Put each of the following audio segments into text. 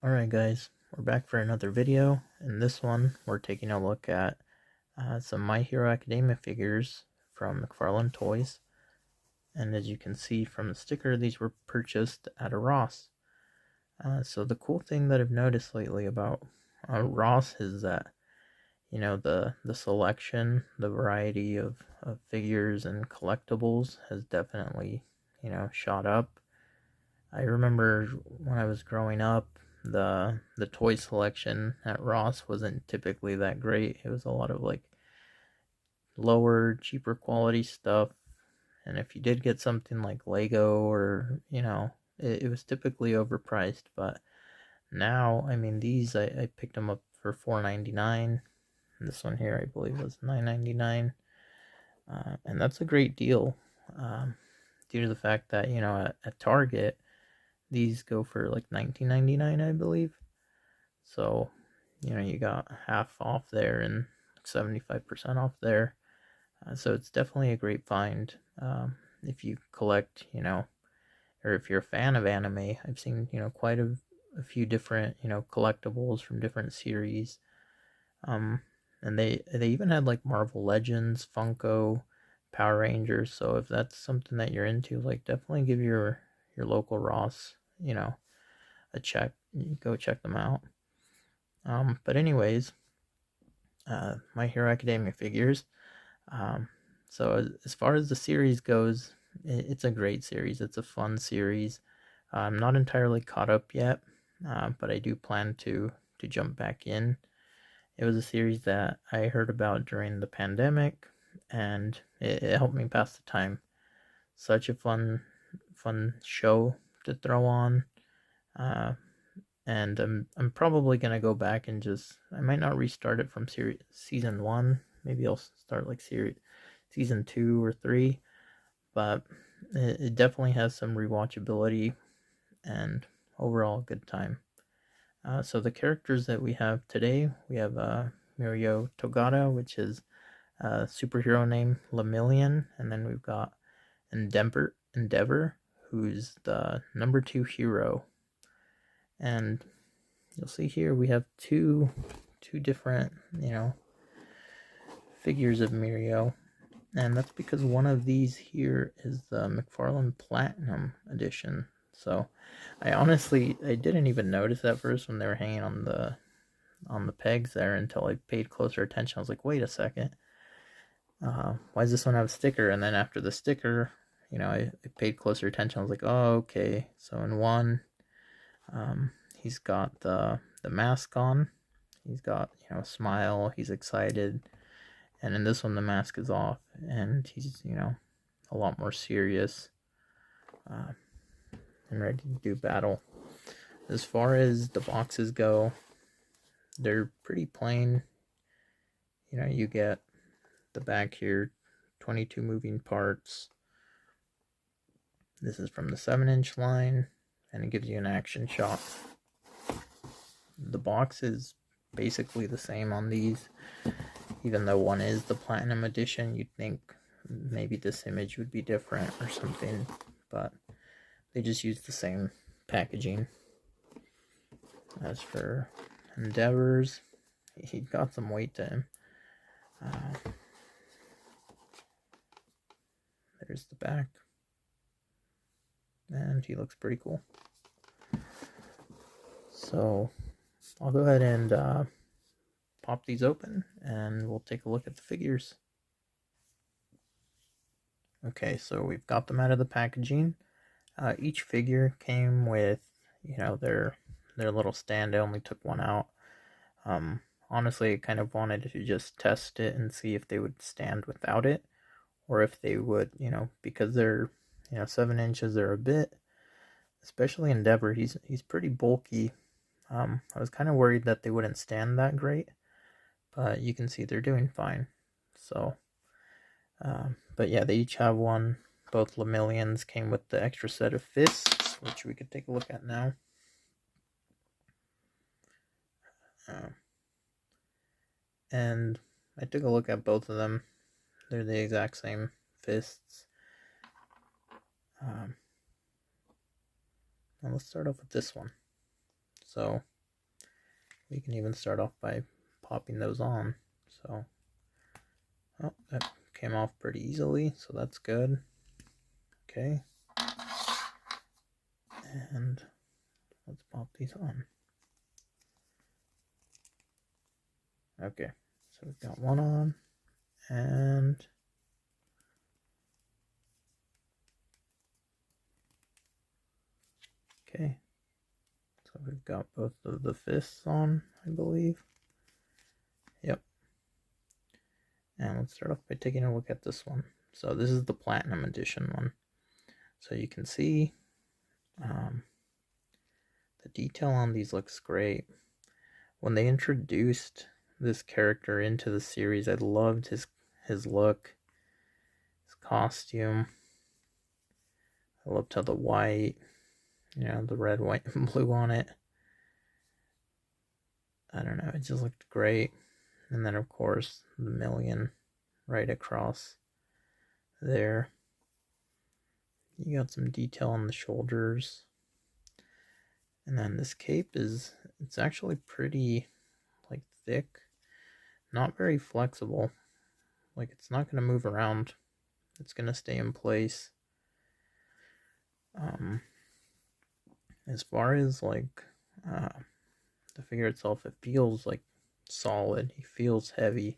Alright guys, we're back for another video. In this one, we're taking a look at some My Hero Academia figures from McFarlane Toys. And as you can see from the sticker, these were purchased at a Ross. So the cool thing that I've noticed lately about Ross is that, the selection, the variety of figures and collectibles has definitely, shot up. I remember when I was growing up, the toy selection at Ross wasn't typically that great. It was a lot of like lower, cheaper quality stuff. And if you did get something like Lego or, it was typically overpriced. But now, I mean, these I picked them up for $4.99. This one here, I believe, was $9.99. And that's a great deal, due to the fact that, at Target, these go for like $19.99, I believe. So, you got half off there and 75% off there. So it's definitely a great find. If you collect, or if you're a fan of anime, I've seen, quite a few different, collectibles from different series. And they even had like Marvel Legends, Funko, Power Rangers. So if that's something that you're into, like definitely give your local Ross, a check. You go check them out. But anyways, My Hero Academia figures. Um, so as far as the series goes, it's a great series. It's a fun series. I'm not entirely caught up yet, but I do plan to jump back in. It was a series that I heard about during the pandemic, and it helped me pass the time. Such a fun show to throw on. Uh, and I'm probably gonna go back and I might not restart it from season 1. Maybe I'll start like season 2 or 3, but it definitely has some rewatchability and overall good time. So the characters that we have today, we have Mirio Togata, which is a superhero name Lemillion, and then we've got Endeavor, who's the number 2 hero. And you'll see here we have two different, figures of Mirio. And that's because one of these here is the McFarlane Platinum Edition. So I didn't even notice at first when they were hanging on the pegs there until I paid closer attention. I was like, wait a second, why does this one have a sticker? And then after the sticker, I paid closer attention. I was like, oh, okay. So in one, he's got the mask on. He's got, a smile. He's excited. And in this one, the mask is off, and he's, a lot more serious, and ready to do battle. As far as the boxes go, they're pretty plain. You get the back here, 22 moving parts. This is from the 7-inch line, and it gives you an action shot. The box is basically the same on these, even though one is the Platinum Edition. You'd think maybe this image would be different or something, but they just use the same packaging. As for Endeavors, he got some weight to him. There's the back, and he looks pretty cool. So I'll go ahead and pop these open, and we'll take a look at the figures. Okay, so we've got them out of the packaging. Each figure came with, their little stand. I only took one out. Honestly, I kind of wanted to just test it and see if they would stand without it, or if they would, because they're, 7 inches, they're a bit, especially Endeavor, he's pretty bulky. I was kind of worried that they wouldn't stand that great, but you can see they're doing fine. So, but yeah, they each have one. Both Lemillions came with the extra set of fists, which we could take a look at now. And I took a look at both of them. They're the exact same fists. Now let's start off with this one. so we can even start off by popping those on. So, oh, that came off pretty easily, so that's good. Okay, and let's pop these on. Okay, so we've got one on, and okay, so we've got both of the fists on, I believe. Yep. And let's start off by taking a look at this one. So this is the Platinum Edition one. So you can see the detail on these looks great. When they introduced this character into the series, I loved his look, his costume. I loved how the white, the red, white, and blue on it. I don't know, it just looked great. And then of course the Lemillion right across there. You got some detail on the shoulders. And then this cape it's actually pretty like thick, not very flexible. Like it's not going to move around. It's going to stay in place. As far as like the figure itself, it feels like solid. He feels heavy.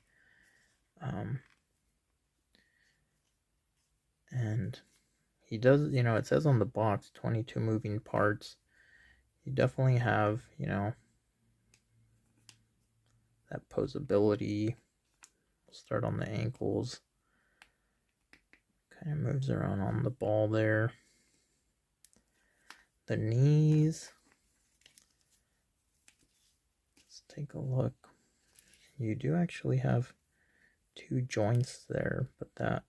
And he does, it says on the box 22 moving parts. You definitely have, that posability. We'll start on the ankles. Kind of moves around on the ball there. The knees. Let's take a look. You do actually have 2 joints there, but that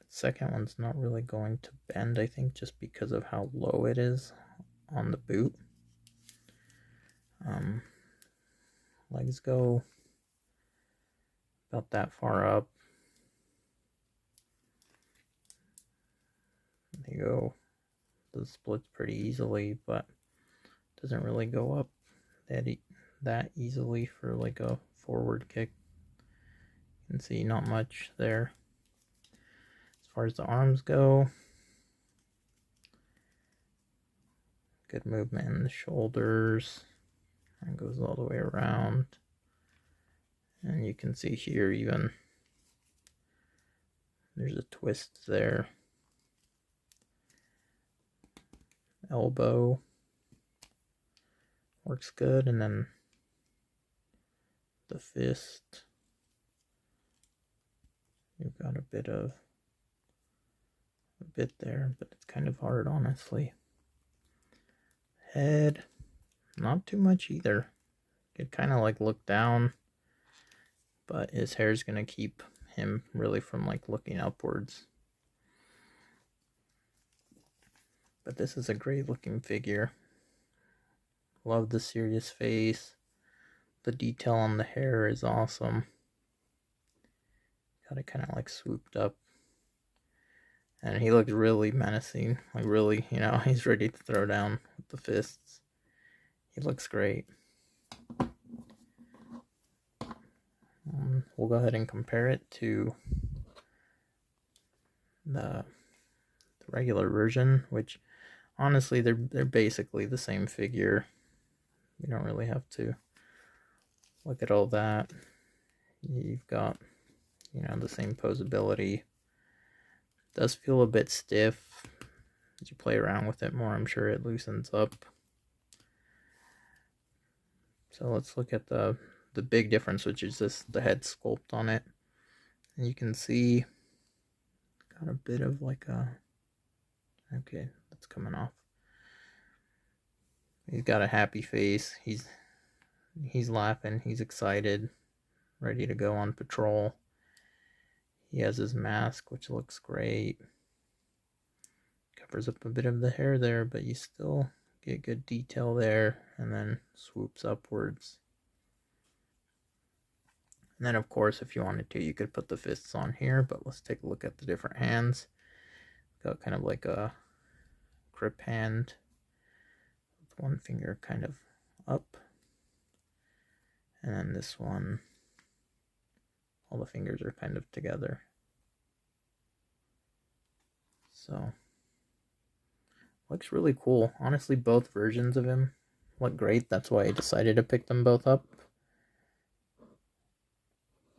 second one's not really going to bend, I think, just because of how low it is on the boot. Legs go about that far up. They go, the splits pretty easily, but doesn't really go up that easily for like a forward kick. You can see not much there. As far as the arms go, good movement in the shoulders. And goes all the way around. And you can see here even there's a twist there. Elbow works good, and then the fist, you've got a bit there, but it's kind of hard, honestly. Head, not too much either. Could kind of like look down, but his hair is going to keep him really from like looking upwards. But this is a great looking figure. Love the serious face. The detail on the hair is awesome. Got it kind of like swooped up. And he looks really menacing. Like really, he's ready to throw down with the fists. He looks great. We'll go ahead and compare it to the regular version, which honestly they're basically the same figure. You don't really have to look at all that. You've got the same posability. It does feel a bit stiff. As you play around with it more, I'm sure it loosens up. So let's look at the big difference, which is the head sculpt on it. And you can see got a bit of like a, okay, that's coming off. He's got a happy face. He's laughing, he's excited, ready to go on patrol. He has his mask, which looks great. Covers up a bit of the hair there, but you still get good detail there, and then swoops upwards. And then of course, if you wanted to, you could put the fists on here, but let's take a look at the different hands. Got kind of like a grip hand, one finger kind of up, and then this one, all the fingers are kind of together. So, looks really cool. Honestly, both versions of him look great. That's why I decided to pick them both up.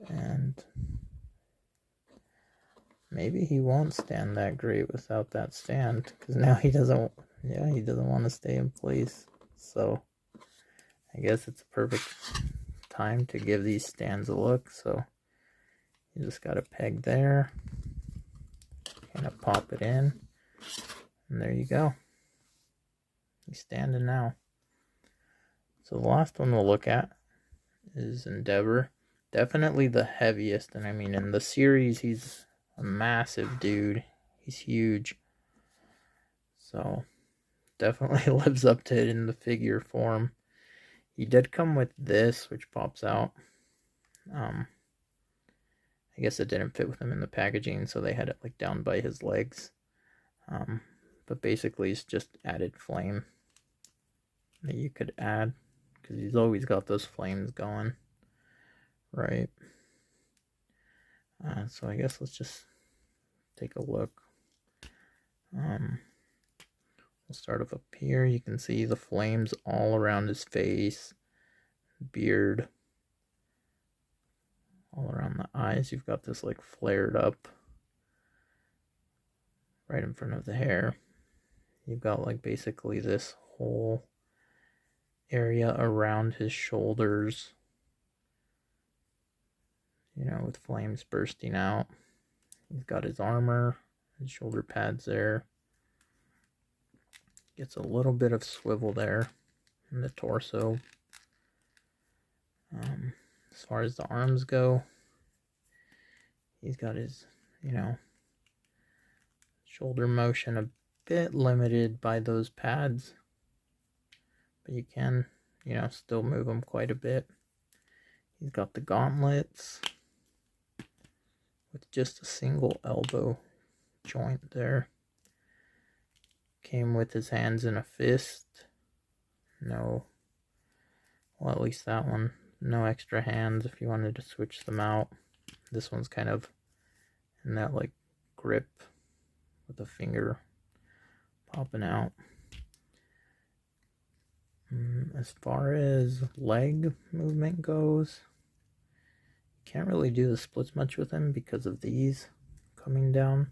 And maybe he won't stand that great without that stand, because now he doesn't want to stay in place. So I guess it's a perfect time to give these stands a look. So you just got a peg there, kind of pop it in, and there you go. He's standing now. So the last one we'll look at is Endeavor. Definitely the heaviest, and I mean in the series he's a massive dude. He's huge. So definitely lives up to it in the figure form. He did come with this, which pops out. I guess it didn't fit with him in the packaging, so they had it like down by his legs. But basically it's just added flame that you could add, because he's always got those flames going, right? So I guess let's just take a look. We'll start off up here. You can see the flames all around his face, beard, all around the eyes. You've got this like flared up right in front of the hair. You've got like basically this whole area around his shoulders, you know, with flames bursting out. He's got his armor, his shoulder pads there. Gets a little bit of swivel there in the torso. As far as the arms go, he's got his, you know, shoulder motion a bit limited by those pads, but you can, you know, still move them quite a bit. He's got the gauntlets with just a single elbow joint there. Came with his hands in a fist. No, well, at least that one. No extra hands if you wanted to switch them out. This one's kind of in that like grip with the finger popping out. As far as leg movement goes, you can't really do the splits much with him because of these coming down,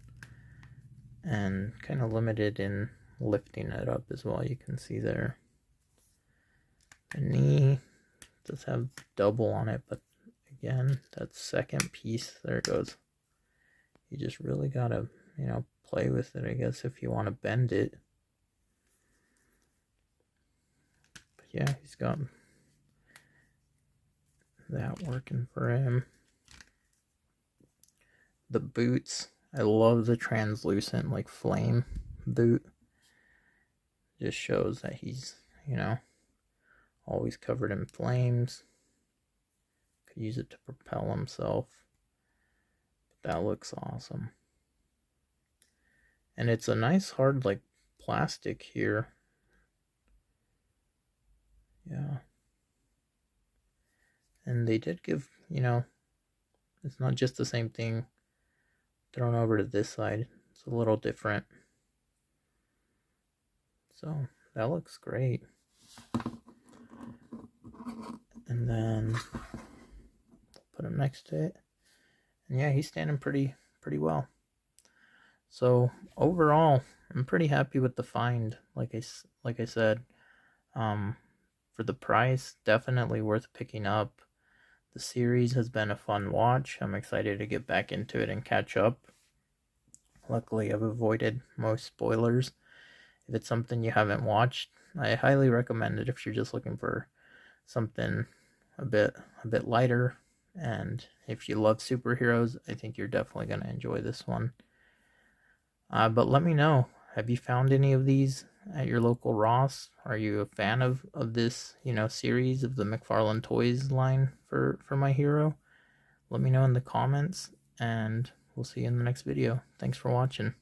and kind of limited in lifting it up as well. You can see there the knee does have double on it, but again, that second piece, there it goes. You just really gotta, you know, play with it, I guess, if you want to bend it. But yeah, he's got that working for him. The boots, I love the translucent like flame boot. Just shows that he's, you know, always covered in flames. Could use it to propel himself. But that looks awesome. And it's a nice hard like plastic here. Yeah. And they did give, you know, it's not just the same thing thrown over to this side. It's a little different. So that looks great. And then put him next to it. And yeah, he's standing pretty well. So overall, I'm pretty happy with the find. Like I said, for the price, definitely worth picking up. The series has been a fun watch. I'm excited to get back into it and catch up. Luckily, I've avoided most spoilers. If it's something you haven't watched, I highly recommend it if you're just looking for something a bit lighter. And if you love superheroes, I think you're definitely going to enjoy this one. But let me know, have you found any of these at your local Ross? Are you a fan of this, you know, series of the McFarlane Toys line for My Hero? Let me know in the comments, and we'll see you in the next video. Thanks for watching.